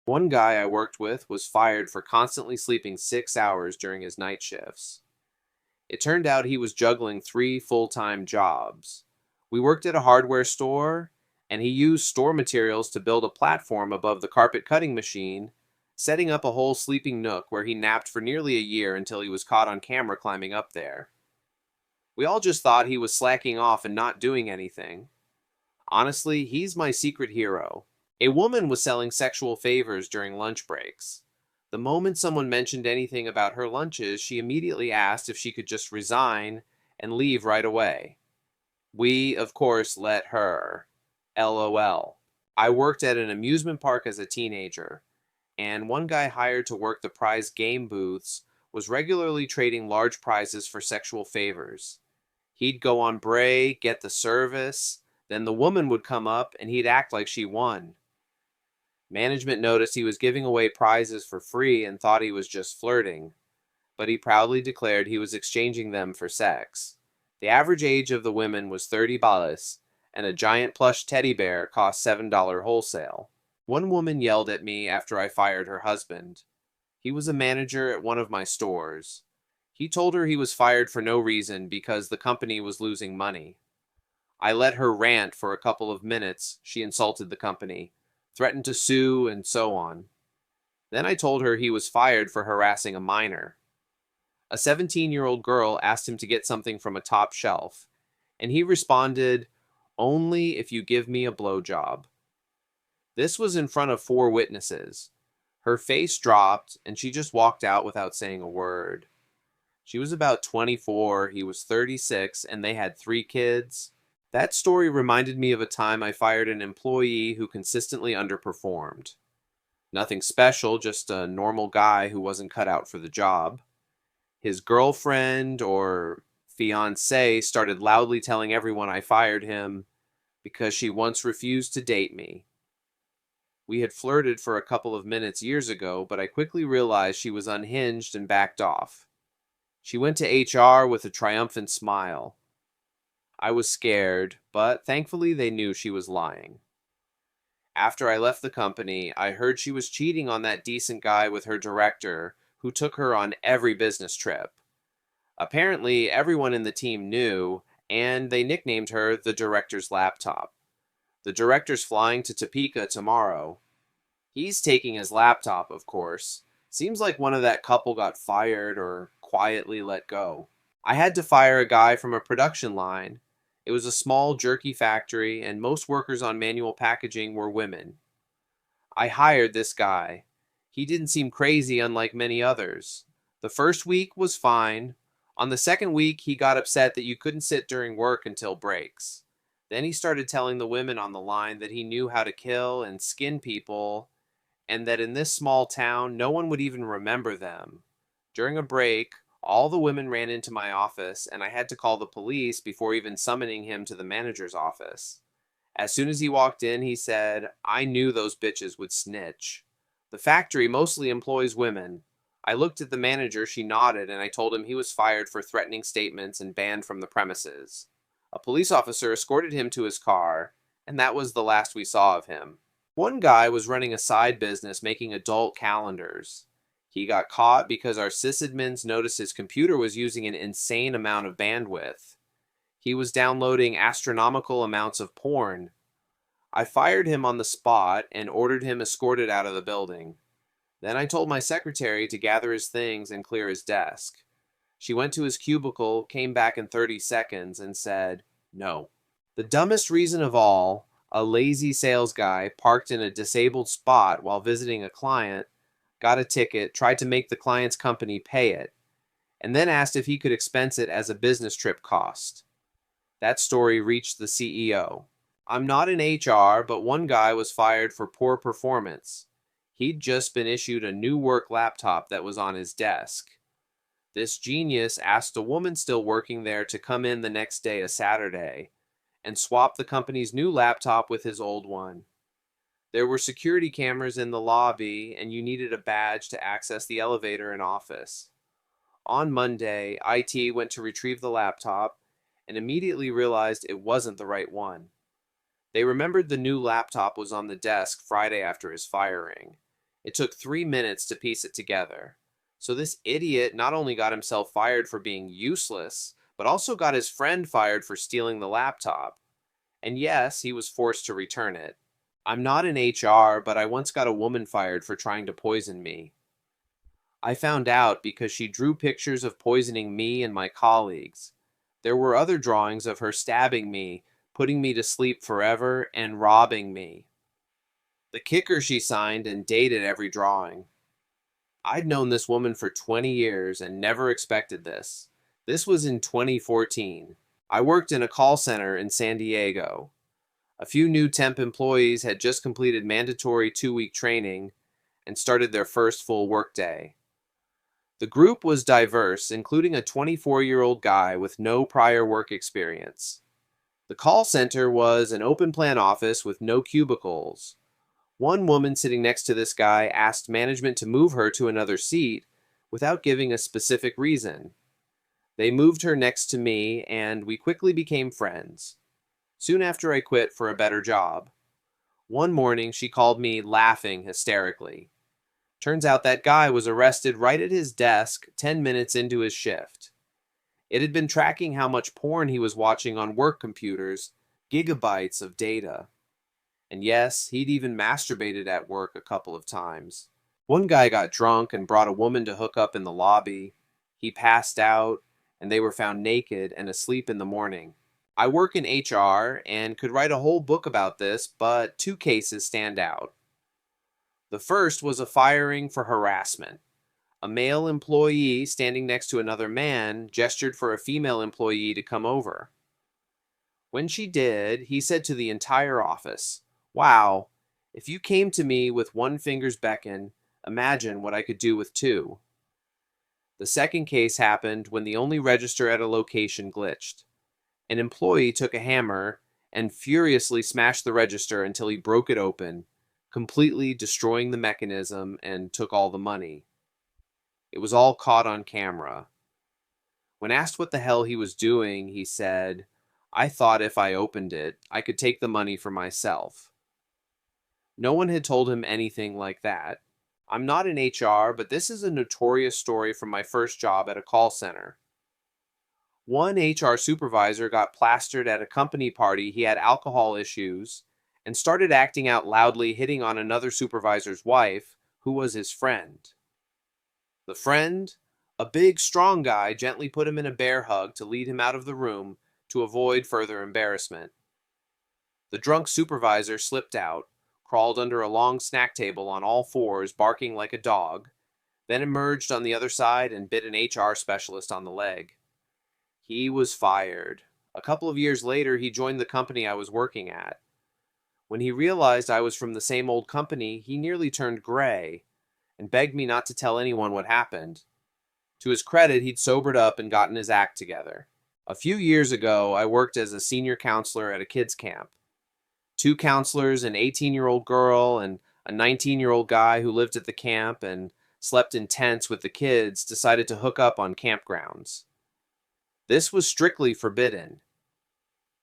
One guy I worked with was fired for constantly sleeping 6 hours during his night shifts. It turned out he was juggling three full-time jobs. We worked at a hardware store, and he used store materials to build a platform above the carpet cutting machine, setting up a whole sleeping nook where he napped for nearly a year until he was caught on camera climbing up there. We all just thought he was slacking off and not doing anything. Honestly, he's my secret hero. A woman was selling sexual favors during lunch breaks. The moment someone mentioned anything about her lunches, she immediately asked if she could just resign and leave right away. We, of course, let her. LOL. I worked at an amusement park as a teenager, and one guy hired to work the prize game booths was regularly trading large prizes for sexual favors. He'd go on break, get the service, then the woman would come up and he'd act like she won. Management noticed he was giving away prizes for free and thought he was just flirting, but he proudly declared he was exchanging them for sex. The average age of the women was 30 ballas, and a giant plush teddy bear cost $7 wholesale. One woman yelled at me after I fired her husband. He was a manager at one of my stores. He told her he was fired for no reason because the company was losing money. I let her rant for a couple of minutes. She insulted the company, threatened to sue, and so on. Then I told her he was fired for harassing a minor. A 17-year-old girl asked him to get something from a top shelf, and he responded, "Only if you give me a blowjob." This was in front of four witnesses. Her face dropped, and she just walked out without saying a word. She was about 24, he was 36, and they had three kids. That story reminded me of a time I fired an employee who consistently underperformed. Nothing special, just a normal guy who wasn't cut out for the job. His girlfriend or fiancée started loudly telling everyone I fired him because she once refused to date me. We had flirted for a couple of minutes years ago, but I quickly realized she was unhinged and backed off. She went to HR with a triumphant smile. I was scared, but thankfully they knew she was lying. After I left the company, I heard she was cheating on that decent guy with her director, who took her on every business trip. Apparently, everyone in the team knew, and they nicknamed her the director's laptop. The director's flying to Topeka tomorrow. He's taking his laptop, of course. Seems like one of that couple got fired or quietly let go. I had to fire a guy from a production line. It was a small jerky factory, and most workers on manual packaging were women. I hired this guy. He didn't seem crazy, unlike many others. The first week was fine. On the second week, he got upset that you couldn't sit during work until breaks. Then he started telling the women on the line that he knew how to kill and skin people, and that in this small town, no one would even remember them. During a break, all the women ran into my office, and I had to call the police before even summoning him to the manager's office. As soon as he walked in, he said, "I knew those bitches would snitch." The factory mostly employs women. I looked at the manager, she nodded, and I told him he was fired for threatening statements and banned from the premises. A police officer escorted him to his car, and that was the last we saw of him. One guy was running a side business making adult calendars. He got caught because our sysadmins noticed his computer was using an insane amount of bandwidth. He was downloading astronomical amounts of porn. I fired him on the spot and ordered him escorted out of the building. Then I told my secretary to gather his things and clear his desk. She went to his cubicle, came back in 30 seconds, and said, "No." The dumbest reason of all, a lazy sales guy parked in a disabled spot while visiting a client, got a ticket, tried to make the client's company pay it, and then asked if he could expense it as a business trip cost. That story reached the CEO. I'm not in HR, but one guy was fired for poor performance. He'd just been issued a new work laptop that was on his desk. This genius asked a woman still working there to come in the next day, a Saturday, and swap the company's new laptop with his old one. There were security cameras in the lobby, and you needed a badge to access the elevator and office. On Monday, IT went to retrieve the laptop and immediately realized it wasn't the right one. They remembered the new laptop was on the desk Friday after his firing. It took 3 minutes to piece it together. So this idiot not only got himself fired for being useless, but also got his friend fired for stealing the laptop. And yes, he was forced to return it. I'm not in HR, but I once got a woman fired for trying to poison me. I found out because she drew pictures of poisoning me and my colleagues. There were other drawings of her stabbing me, putting me to sleep forever, and robbing me. The kicker, she signed and dated every drawing. I'd known this woman for 20 years and never expected this. This was in 2014. I worked in a call center in San Diego. A few new temp employees had just completed mandatory 2-week training and started their first full workday. The group was diverse, including a 24-year-old guy with no prior work experience. The call center was an open-plan office with no cubicles. One woman sitting next to this guy asked management to move her to another seat without giving a specific reason. They moved her next to me, and we quickly became friends. Soon after I quit for a better job. One morning, she called me laughing hysterically. Turns out that guy was arrested right at his desk 10 minutes into his shift. It had been tracking how much porn he was watching on work computers, gigabytes of data. And yes, he'd even masturbated at work a couple of times. One guy got drunk and brought a woman to hook up in the lobby. He passed out, and they were found naked and asleep in the morning. I work in HR and could write a whole book about this, but 2 cases stand out. The first was a firing for harassment. A male employee standing next to another man gestured for a female employee to come over. When she did, he said to the entire office, "Wow, if you came to me with one finger's beckon, imagine what I could do with 2." The second case happened when the only register at a location glitched. An employee took a hammer and furiously smashed the register until he broke it open, completely destroying the mechanism and took all the money. It was all caught on camera. When asked what the hell he was doing, he said, "I thought if I opened it, I could take the money for myself." No one had told him anything like that. I'm not in HR, but this is a notorious story from my first job at a call center. One HR supervisor got plastered at a company party. He had alcohol issues and started acting out loudly, hitting on another supervisor's wife, who was his friend. The friend, a big, strong guy, gently put him in a bear hug to lead him out of the room to avoid further embarrassment. The drunk supervisor slipped out, crawled under a long snack table on all fours, barking like a dog, then emerged on the other side and bit an HR specialist on the leg. He was fired. A couple of years later, he joined the company I was working at. When he realized I was from the same old company, he nearly turned gray and begged me not to tell anyone what happened. To his credit, he'd sobered up and gotten his act together. A few years ago, I worked as a senior counselor at a kids' camp. 2 counselors, an 18-year-old girl and a 19-year-old guy who lived at the camp and slept in tents with the kids, decided to hook up on campgrounds. This was strictly forbidden.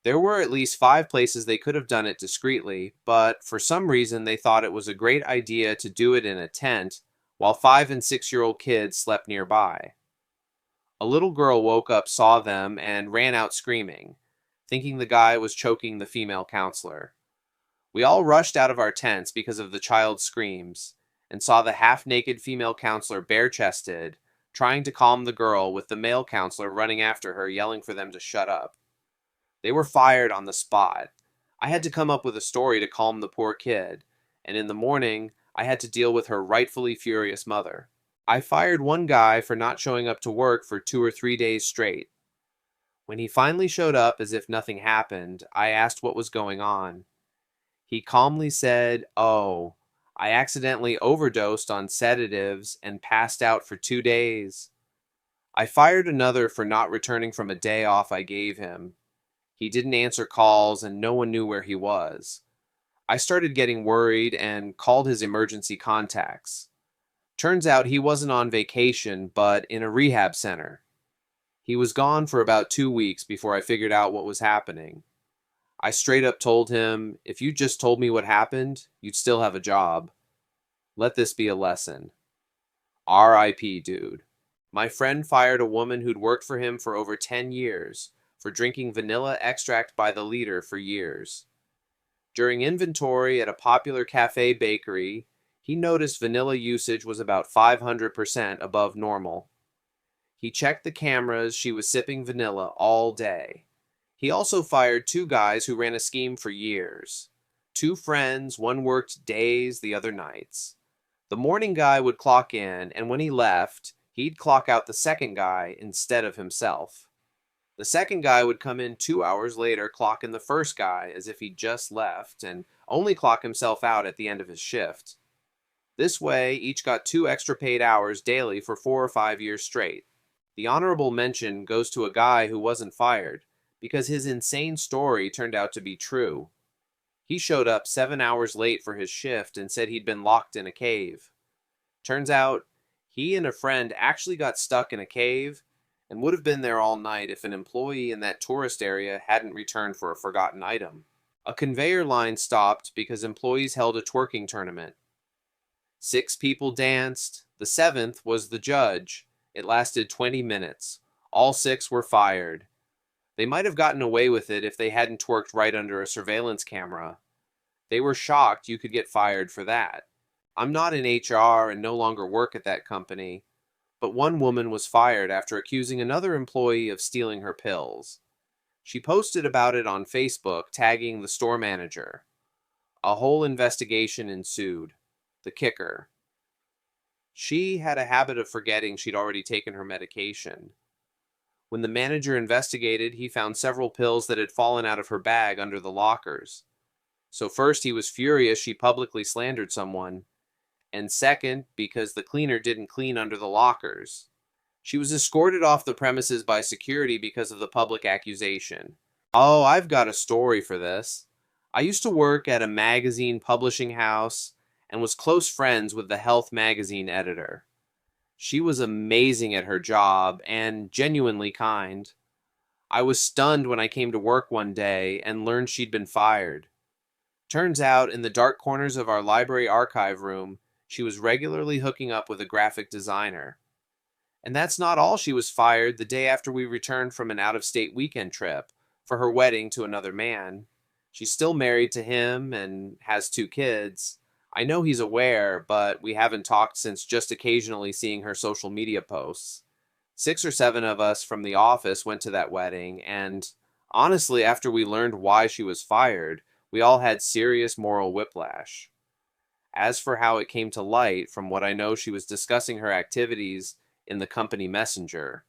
There were at least 5 places they could have done it discreetly, but for some reason they thought it was a great idea to do it in a tent while 5- and 6-year-old kids slept nearby. A little girl woke up, saw them, and ran out screaming, thinking the guy was choking the female counselor. We all rushed out of our tents because of the child's screams and saw the half-naked female counselor bare-chested, trying to calm the girl, with the male counselor running after her, yelling for them to shut up. They were fired on the spot. I had to come up with a story to calm the poor kid, and in the morning, I had to deal with her rightfully furious mother. I fired one guy for not showing up to work for 2 or 3 days straight. When he finally showed up as if nothing happened, I asked what was going on. He calmly said, "Oh, I accidentally overdosed on sedatives and passed out for 2 days." I fired another for not returning from a day off I gave him. He didn't answer calls and no one knew where he was. I started getting worried and called his emergency contacts. Turns out he wasn't on vacation, but in a rehab center. He was gone for about 2 weeks before I figured out what was happening. I straight up told him, "If you just told me what happened, you'd still have a job." Let this be a lesson. R.I.P., dude. My friend fired a woman who'd worked for him for over 10 years for drinking vanilla extract by the liter for years. During inventory at a popular cafe bakery, he noticed vanilla usage was about 500% above normal. He checked the cameras. She was sipping vanilla all day. He also fired two guys who ran a scheme for years. Two friends, one worked days, the other nights. The morning guy would clock in, and when he left, he'd clock out the second guy instead of himself. The second guy would come in 2 hours later, clock in the first guy as if he'd just left, and only clock himself out at the end of his shift. This way, each got 2 extra paid hours daily for 4 or 5 years straight. The honorable mention goes to a guy who wasn't fired, because his insane story turned out to be true. He showed up 7 hours late for his shift and said he'd been locked in a cave. Turns out, he and a friend actually got stuck in a cave and would have been there all night if an employee in that tourist area hadn't returned for a forgotten item. A conveyor line stopped because employees held a twerking tournament. 6 people danced. The 7th was the judge. It lasted 20 minutes. All 6 were fired. They might have gotten away with it if they hadn't twerked right under a surveillance camera. They were shocked you could get fired for that. I'm not in HR and no longer work at that company, but one woman was fired after accusing another employee of stealing her pills. She posted about it on Facebook, tagging the store manager. A whole investigation ensued. The kicker: she had a habit of forgetting she'd already taken her medication. When the manager investigated, he found several pills that had fallen out of her bag under the lockers. So first, he was furious she publicly slandered someone, and second, because the cleaner didn't clean under the lockers. She was escorted off the premises by security because of the public accusation. Oh, I've got a story for this. I used to work at a magazine publishing house and was close friends with the health magazine editor. She was amazing at her job and genuinely kind. I was stunned when I came to work one day and learned she'd been fired. Turns out, in the dark corners of our library archive room, she was regularly hooking up with a graphic designer. And that's not all. She was fired the day after we returned from an out-of-state weekend trip for her wedding to another man. She's still married to him and has 2 kids. I know he's aware, but we haven't talked since just occasionally seeing her social media posts. 6 or 7 of us from the office went to that wedding, and honestly, after we learned why she was fired, we all had serious moral whiplash. As for how it came to light, from what I know, she was discussing her activities in the company messenger.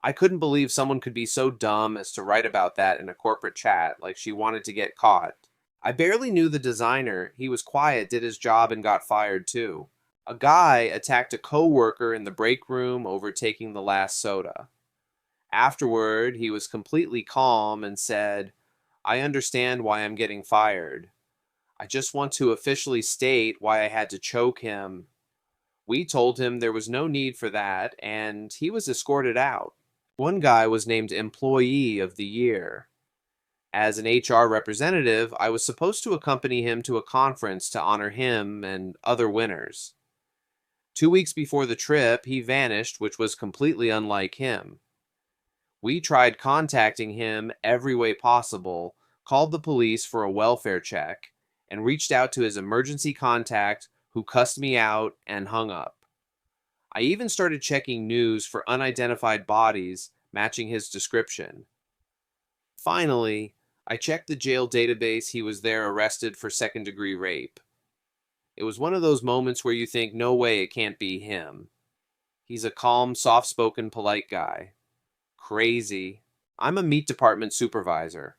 I couldn't believe someone could be so dumb as to write about that in a corporate chat, like she wanted to get caught. I barely knew the designer. He was quiet, did his job, and got fired too. A guy attacked a co-worker in the break room over taking the last soda. Afterward, he was completely calm and said, "I understand why I'm getting fired. I just want to officially state why I had to choke him." We told him there was no need for that, and he was escorted out. One guy was named Employee of the Year. As an HR representative, I was supposed to accompany him to a conference to honor him and other winners. 2 weeks before the trip, he vanished, which was completely unlike him. We tried contacting him every way possible, called the police for a welfare check, and reached out to his emergency contact, who cussed me out and hung up. I even started checking news for unidentified bodies matching his description. Finally, I checked the jail database. He was there arrested for second-degree rape. It was one of those moments where you think, no way, it can't be him. He's a calm, soft-spoken, polite guy. Crazy. I'm a meat department supervisor.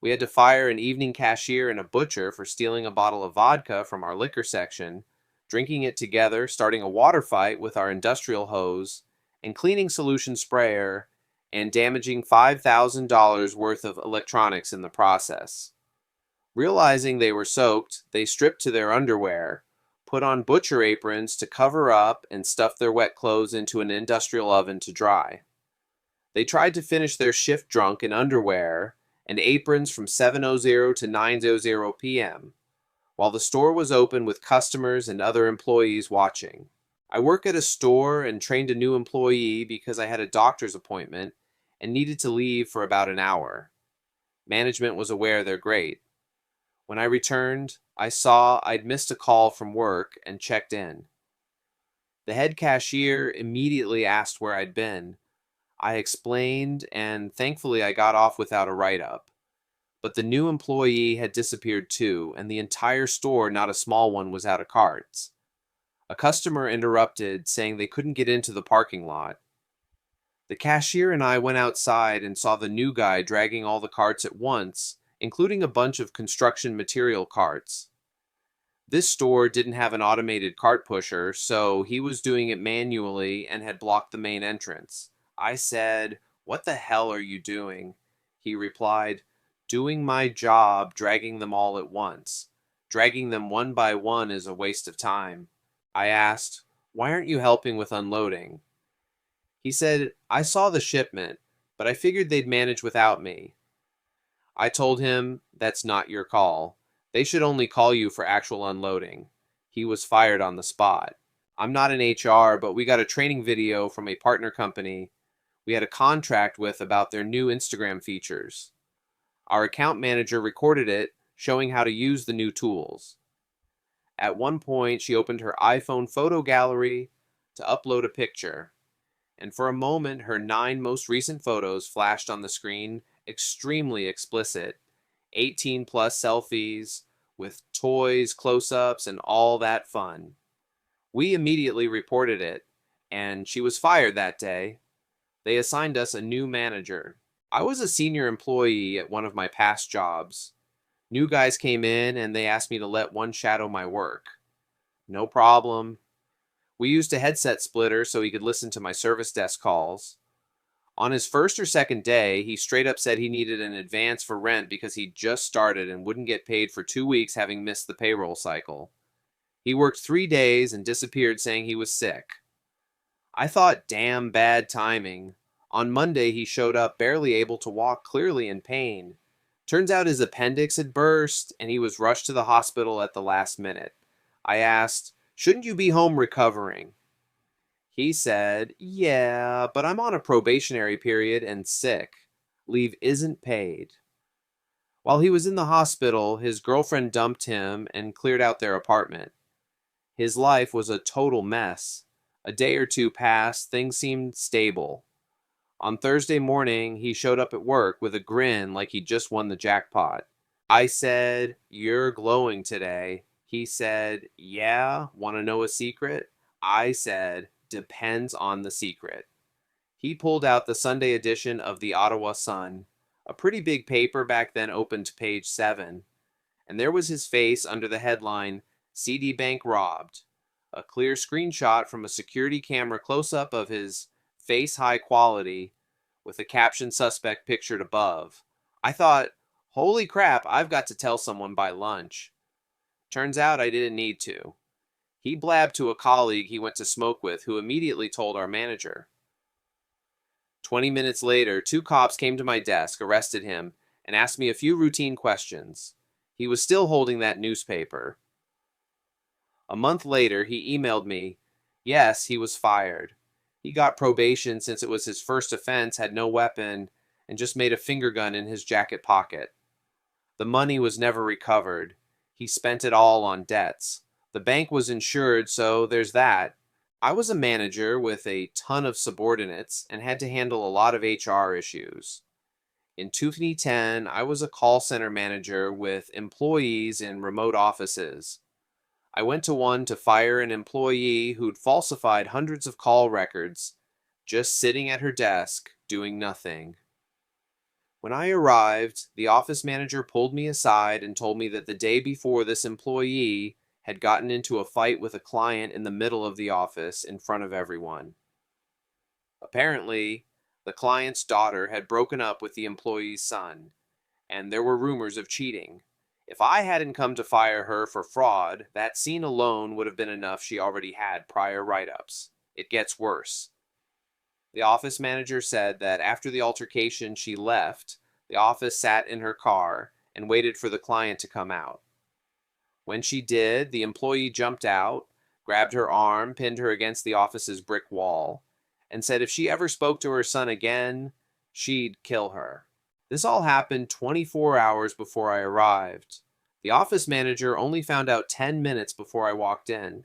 We had to fire an evening cashier and a butcher for stealing a bottle of vodka from our liquor section, drinking it together, starting a water fight with our industrial hose, and cleaning solution sprayer, and damaging $5,000 worth of electronics in the process. Realizing they were soaked, they stripped to their underwear, put on butcher aprons to cover up, and stuffed their wet clothes into an industrial oven to dry. They tried to finish their shift drunk in underwear and aprons from 7:00 to 9:00 p.m. while the store was open with customers and other employees watching. I work at a store and trained a new employee because I had a doctor's appointment and needed to leave for about an hour. Management was aware they're great. When I returned, I saw I'd missed a call from work and checked in. The head cashier immediately asked where I'd been. I explained, and thankfully I got off without a write-up. But the new employee had disappeared too, and the entire store, not a small one, was out of carts. A customer interrupted, saying they couldn't get into the parking lot. The cashier and I went outside and saw the new guy dragging all the carts at once, including a bunch of construction material carts. This store didn't have an automated cart pusher, so he was doing it manually and had blocked the main entrance. I said, "What the hell are you doing?" He replied, "Doing my job, dragging them all at once. Dragging them one by one is a waste of time." I asked, "Why aren't you helping with unloading?" He said, "I saw the shipment, but I figured they'd manage without me." I told him, "That's not your call. They should only call you for actual unloading." He was fired on the spot. I'm not in HR, but we got a training video from a partner company we had a contract with about their new Instagram features. Our account manager recorded it, showing how to use the new tools. At one point, she opened her iPhone photo gallery to upload a picture, and for a moment, her 9 most recent photos flashed on the screen, extremely explicit. 18 plus selfies with toys, close-ups, and all that fun. We immediately reported it, and she was fired that day. They assigned us a new manager. I was a senior employee at one of my past jobs. New guys came in and they asked me to let one shadow my work. No problem. We used a headset splitter so he could listen to my service desk calls. On his first or second day, he straight up said he needed an advance for rent because he'd just started and wouldn't get paid for 2 weeks having missed the payroll cycle. He worked 3 days and disappeared saying he was sick. I thought, damn bad timing. On Monday, he showed up barely able to walk, clearly in pain. Turns out his appendix had burst and he was rushed to the hospital at the last minute. I asked, "Shouldn't you be home recovering?" He said, "Yeah, but I'm on a probationary period and sick. Leave isn't paid." While he was in the hospital, his girlfriend dumped him and cleared out their apartment. His life was a total mess. A day or two passed, things seemed stable. On Thursday morning, he showed up at work with a grin like he'd just won the jackpot. I said, "You're glowing today." He said, "Yeah, want to know a secret?" I said, "Depends on the secret." He pulled out the Sunday edition of the Ottawa Sun, a pretty big paper back then, open to page 7, and there was his face under the headline, "CD Bank Robbed," a clear screenshot from a security camera close-up of his face high quality with a caption suspect pictured above. I thought, holy crap, I've got to tell someone by lunch. Turns out I didn't need to. He blabbed to a colleague he went to smoke with who immediately told our manager. 20 minutes later, 2 cops came to my desk, arrested him, and asked me a few routine questions. He was still holding that newspaper. A month later, he emailed me. Yes, he was fired. He got probation since it was his first offense, had no weapon, and just made a finger gun in his jacket pocket. The money was never recovered. He spent it all on debts. The bank was insured, so there's that. I was a manager with a ton of subordinates and had to handle a lot of HR issues. In 2010, I was a call center manager with employees in remote offices. I went to one to fire an employee who'd falsified hundreds of call records, just sitting at her desk, doing nothing. When I arrived, the office manager pulled me aside and told me that the day before this employee had gotten into a fight with a client in the middle of the office in front of everyone. Apparently, the client's daughter had broken up with the employee's son, and there were rumors of cheating. If I hadn't come to fire her for fraud, that scene alone would have been enough. She already had prior write-ups. It gets worse. The office manager said that after the altercation she left, the office sat in her car and waited for the client to come out. When she did, the employee jumped out, grabbed her arm, pinned her against the office's brick wall, and said if she ever spoke to her son again, she'd kill her. This all happened 24 hours before I arrived. The office manager only found out 10 minutes before I walked in,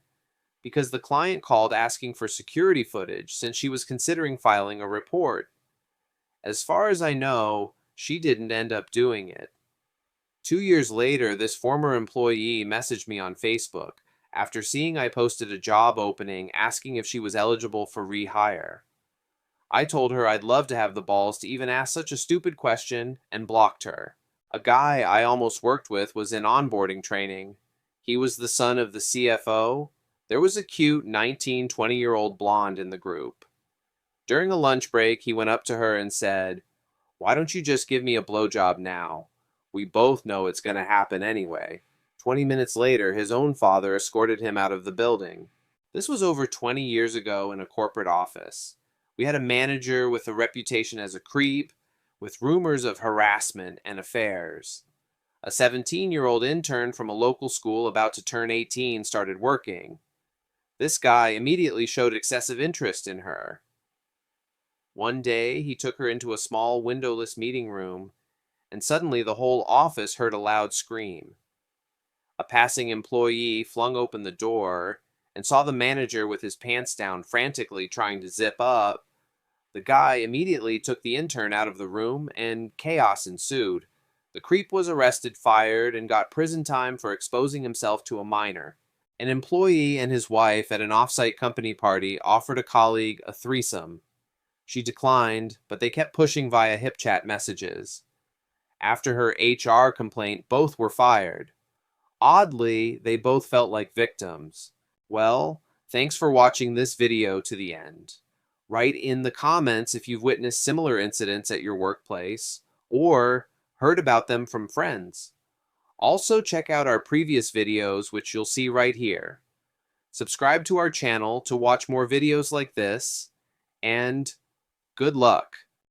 because the client called asking for security footage since she was considering filing a report. As far as I know, she didn't end up doing it. 2 years later, this former employee messaged me on Facebook after seeing I posted a job opening asking if she was eligible for rehire. I told her I'd love to have the balls to even ask such a stupid question and blocked her. A guy I almost worked with was in onboarding training. He was the son of the CFO. There was a cute 19, 20-year-old blonde in the group. During a lunch break, he went up to her and said, "Why don't you just give me a blowjob now? We both know it's going to happen anyway." 20 minutes later, his own father escorted him out of the building. This was over 20 years ago in a corporate office. We had a manager with a reputation as a creep, with rumors of harassment and affairs. A 17-year-old intern from a local school about to turn 18 started working. This guy immediately showed excessive interest in her. One day, he took her into a small windowless meeting room, and suddenly the whole office heard a loud scream. A passing employee flung open the door and saw the manager with his pants down frantically trying to zip up. The guy immediately took the intern out of the room, and chaos ensued. The creep was arrested, fired, and got prison time for exposing himself to a minor. An employee and his wife at an off-site company party offered a colleague a threesome. She declined, but they kept pushing via HipChat messages. After her HR complaint, both were fired. Oddly, they both felt like victims. Well, thanks for watching this video to the end. Write in the comments if you've witnessed similar incidents at your workplace or heard about them from friends. Also, check out our previous videos, which you'll see right here. Subscribe to our channel to watch more videos like this, and good luck.